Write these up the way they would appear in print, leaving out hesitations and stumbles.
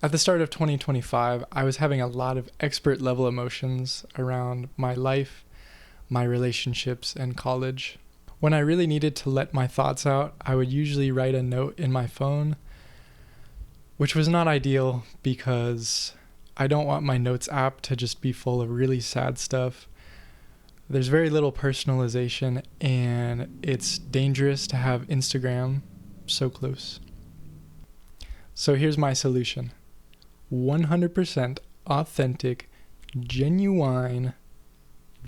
At the start of 2025, I was having a lot of expert level emotions around my life, my relationships, and college. When I really needed to let my thoughts out, I would usually write a note in my phone, which was not ideal because I don't want my notes app to just be full of really sad stuff. There's very little personalization, and it's dangerous to have Instagram so close. So here's my solution. 100% authentic, genuine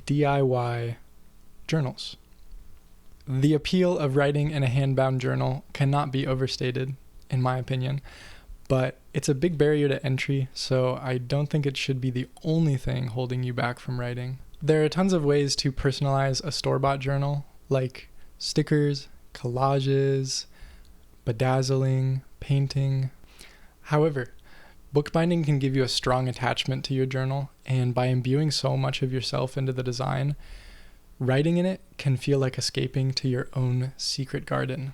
DIY journals. The appeal of writing in a handbound journal cannot be overstated, in my opinion, but it's a big barrier to entry, so I don't think it should be the only thing holding you back from writing. There are tons of ways to personalize a store-bought journal, like stickers, collages, bedazzling, painting. However, bookbinding can give you a strong attachment to your journal, and by imbuing so much of yourself into the design, writing in it can feel like escaping to your own secret garden.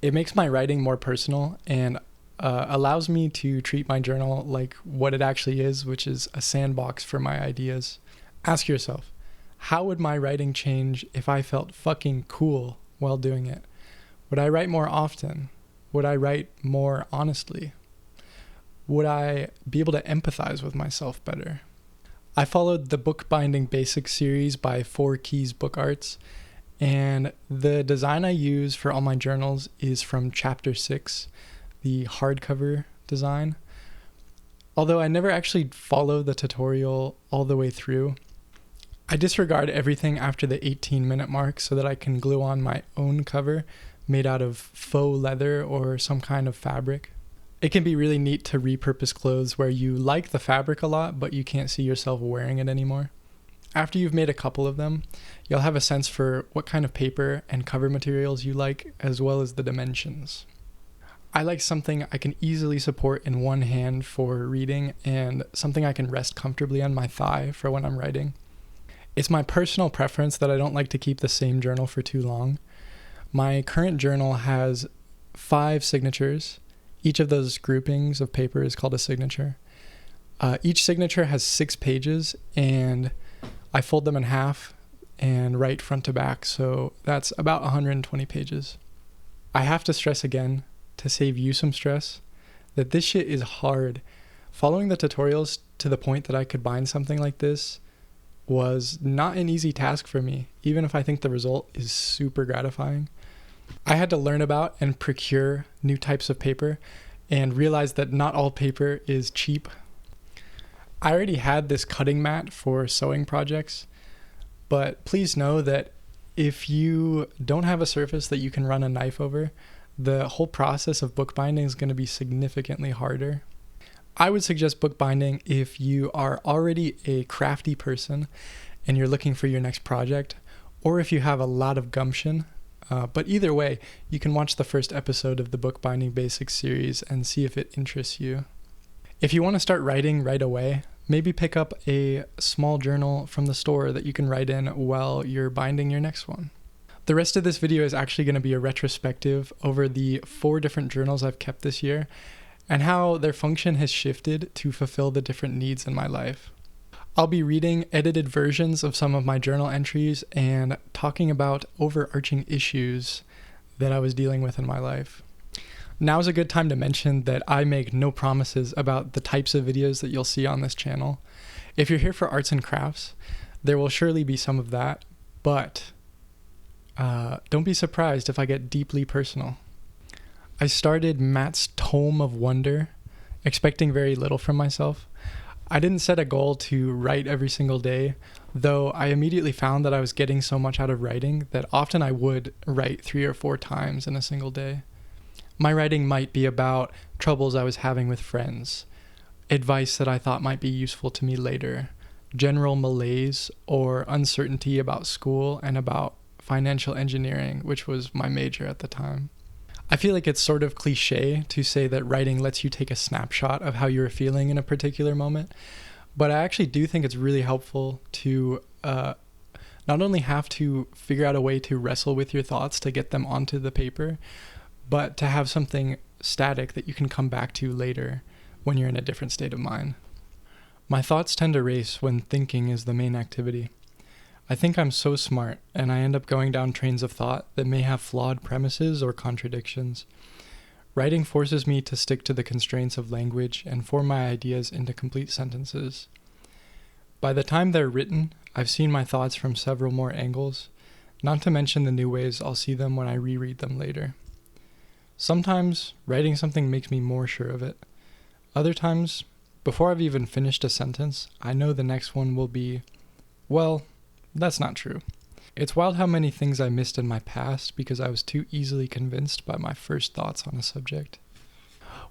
It makes my writing more personal and allows me to treat my journal like what it actually is, which is a sandbox for my ideas. Ask yourself, how would my writing change if I felt fucking cool while doing it? Would I write more often? Would I write more honestly? Would I be able to empathize with myself better? I followed the Bookbinding Basics series by 4 Keys Book Arts, and the design I use for all my journals is from Chapter 6, the hardcover design. Although I never actually follow the tutorial all the way through, I disregard everything after the 18-minute mark so that I can glue on my own cover made out of faux leather or some kind of fabric. It can be really neat to repurpose clothes where you like the fabric a lot, but you can't see yourself wearing it anymore. After you've made a couple of them, you'll have a sense for what kind of paper and cover materials you like, as well as the dimensions. I like something I can easily support in one hand for reading and something I can rest comfortably on my thigh for when I'm writing. It's my personal preference that I don't like to keep the same journal for too long. My current journal has 5 signatures. Each of those groupings of paper is called a signature. Each signature has 6 pages, and I fold them in half and write front to back, so that's about 120 pages. I have to stress again, to save you some stress, that this shit is hard. Following the tutorials to the point that I could bind something like this was not an easy task for me, even if I think the result is super gratifying. I had to learn about and procure new types of paper and realize that not all paper is cheap. I already had this cutting mat for sewing projects, but please know that if you don't have a surface that you can run a knife over, the whole process of bookbinding is going to be significantly harder. I would suggest bookbinding if you are already a crafty person and you're looking for your next project, or if you have a lot of gumption. But either way, you can watch the first episode of the Bookbinding Basics series and see if it interests you. If you want to start writing right away, maybe pick up a small journal from the store that you can write in while you're binding your next one. The rest of this video is actually going to be a retrospective over the 4 different journals I've kept this year and how their function has shifted to fulfill the different needs in my life. I'll be reading edited versions of some of my journal entries and talking about overarching issues that I was dealing with in my life. Now's a good time to mention that I make no promises about the types of videos that you'll see on this channel. If you're here for arts and crafts, there will surely be some of that, but don't be surprised if I get deeply personal. I started Matt's Tome of Wonder, expecting very little from myself. I didn't set a goal to write every single day, though I immediately found that I was getting so much out of writing that often I would write 3 or 4 times in a single day. My writing might be about troubles I was having with friends, advice that I thought might be useful to me later, general malaise or uncertainty about school and about financial engineering, which was my major at the time. I feel like it's sort of cliche to say that writing lets you take a snapshot of how you're feeling in a particular moment, but I actually do think it's really helpful to not only have to figure out a way to wrestle with your thoughts to get them onto the paper, but to have something static that you can come back to later when you're in a different state of mind. My thoughts tend to race when thinking is the main activity. I think I'm so smart, and I end up going down trains of thought that may have flawed premises or contradictions. Writing forces me to stick to the constraints of language and form my ideas into complete sentences. By the time they're written, I've seen my thoughts from several more angles, not to mention the new ways I'll see them when I reread them later. Sometimes, writing something makes me more sure of it. Other times, before I've even finished a sentence, I know the next one will be, well, that's not true. It's wild how many things I missed in my past because I was too easily convinced by my first thoughts on a subject.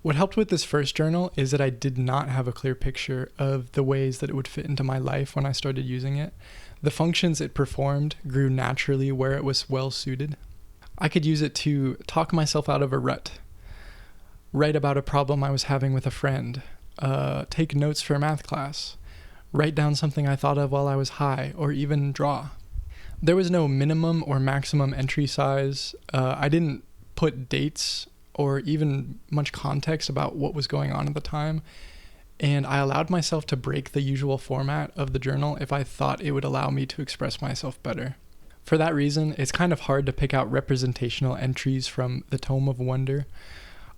What helped with this first journal is that I did not have a clear picture of the ways that it would fit into my life when I started using it. The functions it performed grew naturally where it was well suited. I could use it to talk myself out of a rut, write about a problem I was having with a friend, take notes for a math class, write down something I thought of while I was high, or even draw. There was no minimum or maximum entry size. I didn't put dates or even much context about what was going on at the time. And I allowed myself to break the usual format of the journal if I thought it would allow me to express myself better. For that reason, it's kind of hard to pick out representational entries from the Tome of Wonder.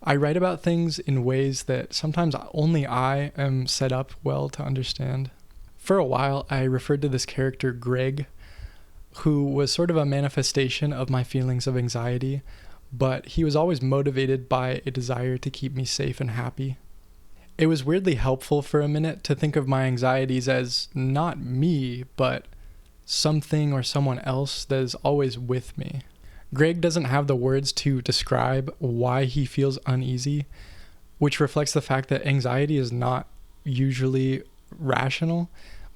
I write about things in ways that sometimes only I am set up well to understand. For a while, I referred to this character Greg, who was sort of a manifestation of my feelings of anxiety, but he was always motivated by a desire to keep me safe and happy. It was weirdly helpful for a minute to think of my anxieties as not me, but something or someone else that is always with me. Greg doesn't have the words to describe why he feels uneasy, which reflects the fact that anxiety is not usually rational,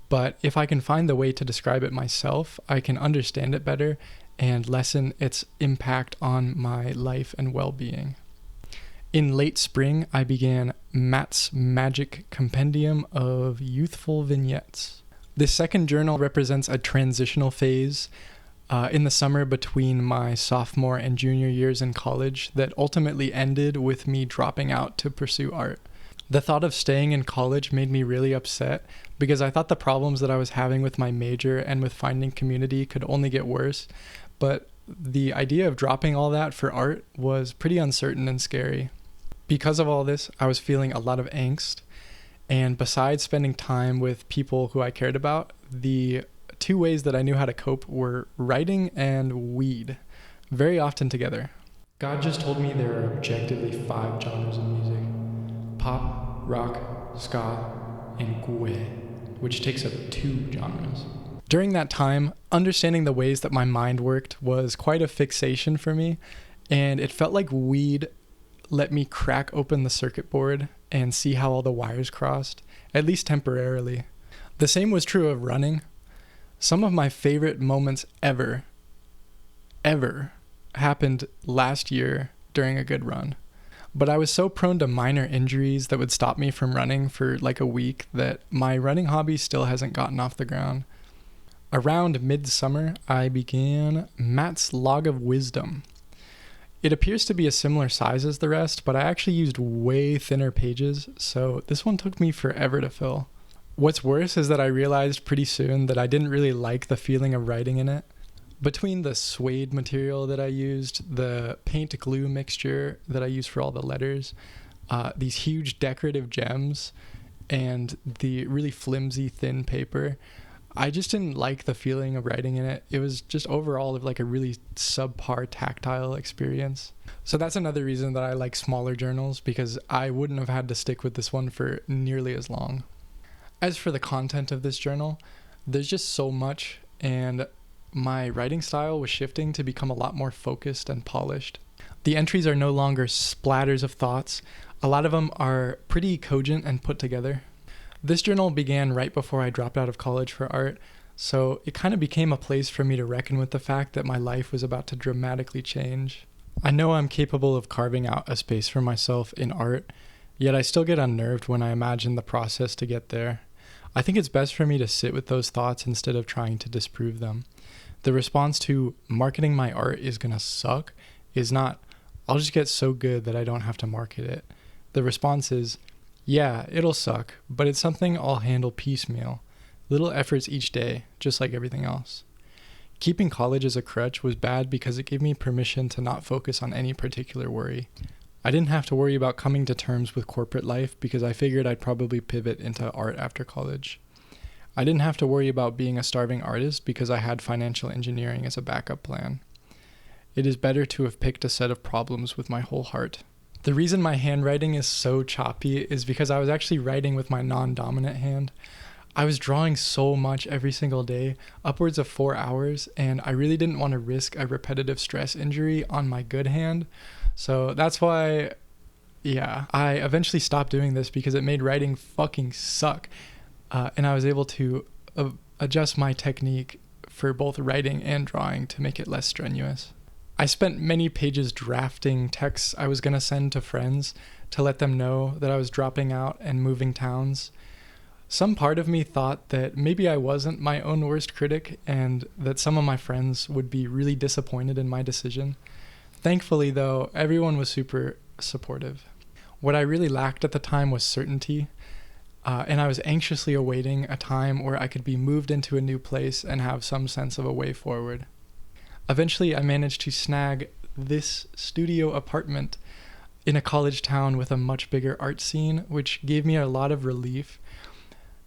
but if I can find the way to describe it myself, I can understand it better and lessen its impact on my life and well-being. In late spring, I began Matt's Magic Compendium of Youthful Vignettes. This second journal represents a transitional phase in the summer between my sophomore and junior years in college that ultimately ended with me dropping out to pursue art. The thought of staying in college made me really upset because I thought the problems that I was having with my major and with finding community could only get worse, but the idea of dropping all that for art was pretty uncertain and scary. Because of all this, I was feeling a lot of angst, and besides spending time with people who I cared about, the two ways that I knew how to cope were writing and weed, very often together. God just told me there are objectively 5 genres of music: pop, rock, ska, and gue, which takes up 2 genres. During that time, understanding the ways that my mind worked was quite a fixation for me, and it felt like weed let me crack open the circuit board and see how all the wires crossed, at least temporarily. The same was true of running. Some of my favorite moments ever happened last year during a good run. But I was so prone to minor injuries that would stop me from running for like a week that my running hobby still hasn't gotten off the ground. Around midsummer, I began Matt's Log of Wisdom. It appears to be a similar size as the rest, but I actually used way thinner pages, so this one took me forever to fill. What's worse is that I realized pretty soon that I didn't really like the feeling of writing in it. Between the suede material that I used, the paint glue mixture that I used for all the letters, these huge decorative gems, and the really flimsy thin paper, I just didn't like the feeling of writing in it. It was just overall like a really subpar tactile experience. So that's another reason that I like smaller journals, because I wouldn't have had to stick with this one for nearly as long. As for the content of this journal, there's just so much, and my writing style was shifting to become a lot more focused and polished. The entries are no longer splatters of thoughts. A lot of them are pretty cogent and put together. This journal began right before I dropped out of college for art, so it kind of became a place for me to reckon with the fact that my life was about to dramatically change. I know I'm capable of carving out a space for myself in art, yet I still get unnerved when I imagine the process to get there. I think it's best for me to sit with those thoughts instead of trying to disprove them. The response to marketing my art is gonna suck is not, I'll just get so good that I don't have to market it. The response is, Yeah, it'll suck, but it's something I'll handle piecemeal. Little efforts each day, just like everything else. Keeping college as a crutch was bad because it gave me permission to not focus on any particular worry. I didn't have to worry about coming to terms with corporate life because I figured I'd probably pivot into art after college. I didn't have to worry about being a starving artist because I had financial engineering as a backup plan. It is better to have picked a set of problems with my whole heart. The reason my handwriting is so choppy is because I was actually writing with my non-dominant hand. I was drawing so much every single day, upwards of 4 hours, and I really didn't want to risk a repetitive stress injury on my good hand. So that's why, I eventually stopped doing this because it made writing fucking suck. And I was able to adjust my technique for both writing and drawing to make it less strenuous. I spent many pages drafting texts I was going to send to friends to let them know that I was dropping out and moving towns. Some part of me thought that maybe I wasn't my own worst critic and that some of my friends would be really disappointed in my decision. Thankfully, though, everyone was super supportive. What I really lacked at the time was certainty, and I was anxiously awaiting a time where I could be moved into a new place and have some sense of a way forward. Eventually, I managed to snag this studio apartment in a college town with a much bigger art scene, which gave me a lot of relief.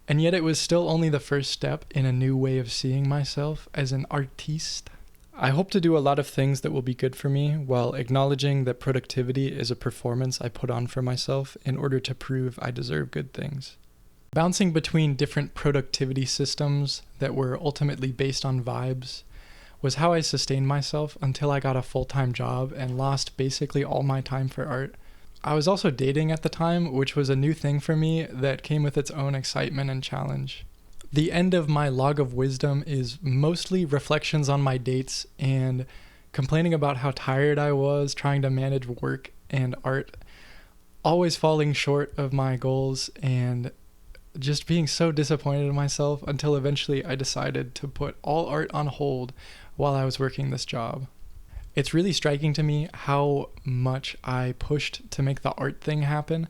And yet it was still only the first step in a new way of seeing myself as an artiste. I hope to do a lot of things that will be good for me while acknowledging that productivity is a performance I put on for myself in order to prove I deserve good things. Bouncing between different productivity systems that were ultimately based on vibes was how I sustained myself until I got a full-time job and lost basically all my time for art. I was also dating at the time, which was a new thing for me that came with its own excitement and challenge. The end of my log of wisdom is mostly reflections on my dates and complaining about how tired I was trying to manage work and art, always falling short of my goals and just being so disappointed in myself until eventually I decided to put all art on hold while I was working this job. It's really striking to me how much I pushed to make the art thing happen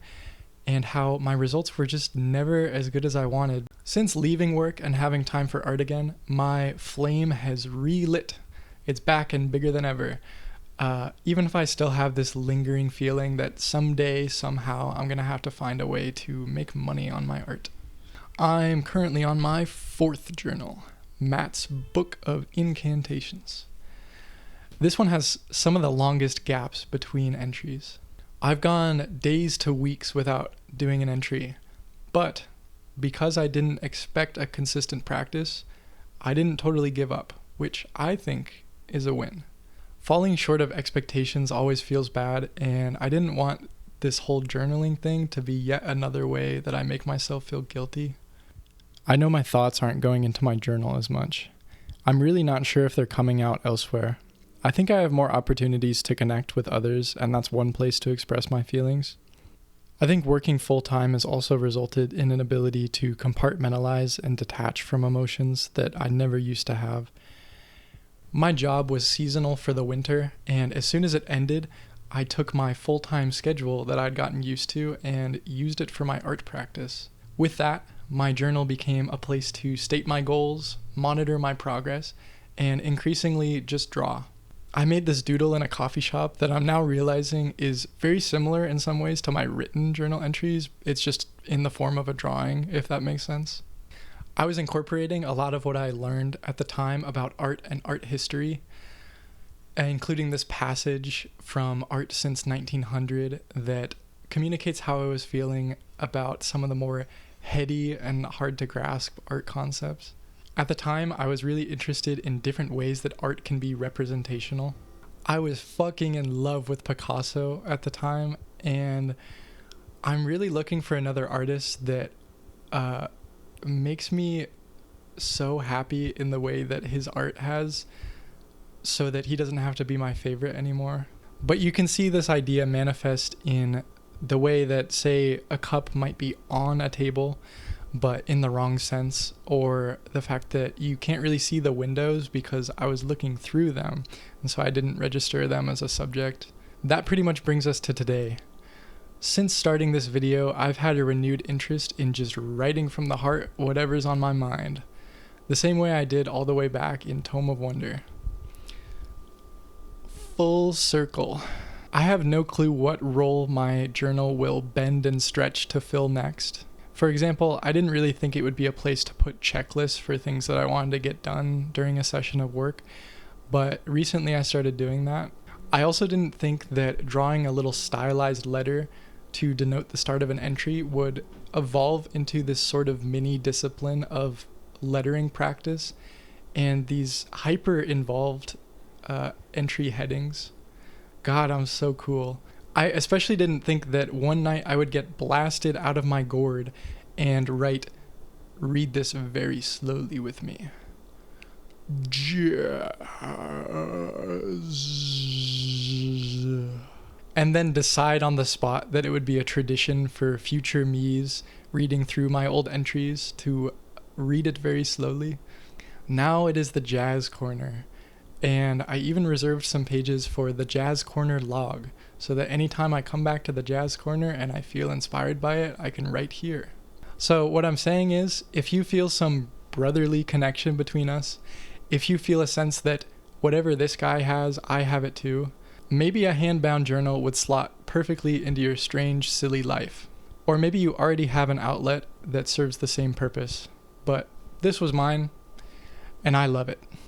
and how my results were just never as good as I wanted. Since leaving work and having time for art again, my flame has relit. It's back and bigger than ever. Even if I still have this lingering feeling that someday, somehow, I'm gonna have to find a way to make money on my art. I'm currently on my 4th journal, Matt's Book of Incantations. This one has some of the longest gaps between entries. I've gone days to weeks without doing an entry, but because I didn't expect a consistent practice, I didn't totally give up, which I think is a win. Falling short of expectations always feels bad, and I didn't want this whole journaling thing to be yet another way that I make myself feel guilty. I know my thoughts aren't going into my journal as much. I'm really not sure if they're coming out elsewhere. I think I have more opportunities to connect with others, and that's one place to express my feelings. I think working full-time has also resulted in an ability to compartmentalize and detach from emotions that I never used to have. My job was seasonal for the winter, and as soon as it ended, I took my full-time schedule that I'd gotten used to and used it for my art practice. With that, my journal became a place to state my goals, monitor my progress, and increasingly just draw. I made this doodle in a coffee shop that I'm now realizing is very similar in some ways to my written journal entries. It's just in the form of a drawing, if that makes sense. I was incorporating a lot of what I learned at the time about art and art history, including this passage from Art Since 1900 that communicates how I was feeling about some of the more heady and hard to grasp art concepts. At the time, I was really interested in different ways that art can be representational. I was fucking in love with Picasso at the time, and I'm really looking for another artist that makes me so happy in the way that his art has, so that he doesn't have to be my favorite anymore. But you can see this idea manifest in the way that, say, a cup might be on a table, but in the wrong sense, or the fact that you can't really see the windows because I was looking through them, and so I didn't register them as a subject. That pretty much brings us to today. Since starting this video, I've had a renewed interest in just writing from the heart whatever's on my mind, the same way I did all the way back in Tome of Wonder. Full circle. I have no clue what role my journal will bend and stretch to fill next. For example, I didn't really think it would be a place to put checklists for things that I wanted to get done during a session of work, but recently I started doing that. I also didn't think that drawing a little stylized letter to denote the start of an entry would evolve into this sort of mini discipline of lettering practice and these hyper involved entry headings. God, I'm so cool. I especially didn't think that one night I would get blasted out of my gourd and write, "Read this very slowly with me. Jazz." And then decide on the spot that it would be a tradition for future me's reading through my old entries to read it very slowly. Now it is the Jazz Corner, and I even reserved some pages for the Jazz Corner log, so that anytime I come back to the Jazz Corner and I feel inspired by it, I can write here. So what I'm saying is, if you feel some brotherly connection between us, if you feel a sense that whatever this guy has, I have it too, maybe a handbound journal would slot perfectly into your strange, silly life. Or maybe you already have an outlet that serves the same purpose. But this was mine, and I love it.